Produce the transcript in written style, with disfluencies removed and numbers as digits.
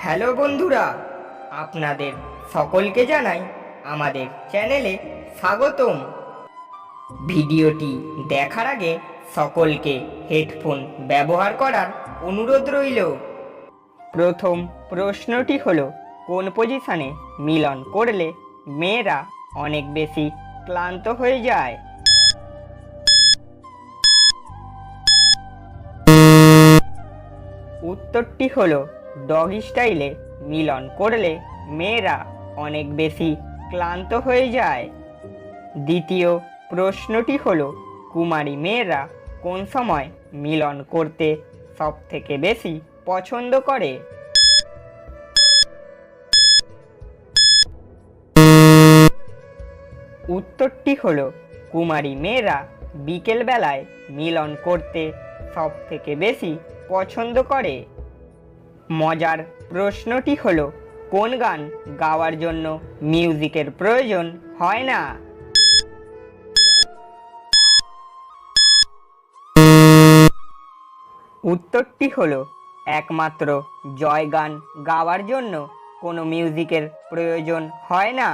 Hello বন্ধুরা, আপনাদের সকলকে জানাই আমাদের চ্যানেলে স্বাগতম। ভিডিওটি দেখার আগে সকলকে হেডফোন ব্যবহার করার অনুরোধ রইল। প্রথম প্রশ্নটি হলো, কোন পজিশনে মিলন করলে মেয়েরা অনেক বেশি ক্লান্ত হয়ে যায়? উত্তরটি হলো ডগ স্টাইলে মিলন করলে মেয়েরা অনেক বেশি ক্লান্ত হয়ে যায়। দ্বিতীয় প্রশ্নটি হলো, কুমারী মেয়েরা কোন সময় মিলন করতে সব থেকে বেশি পছন্দ করে? উত্তরটি হলো, কুমারী মেয়েরা বিকেল বেলায় মিলন করতে সব থেকে বেশি পছন্দ করে। মজার প্রশ্নটি হলো, কোন গান গাওয়ার জন্য মিউজিকের প্রয়োজন হয় না? উত্তরটি হলো, একমাত্র জয় গান গাওয়ার জন্য কোনো মিউজিকের প্রয়োজন হয় না।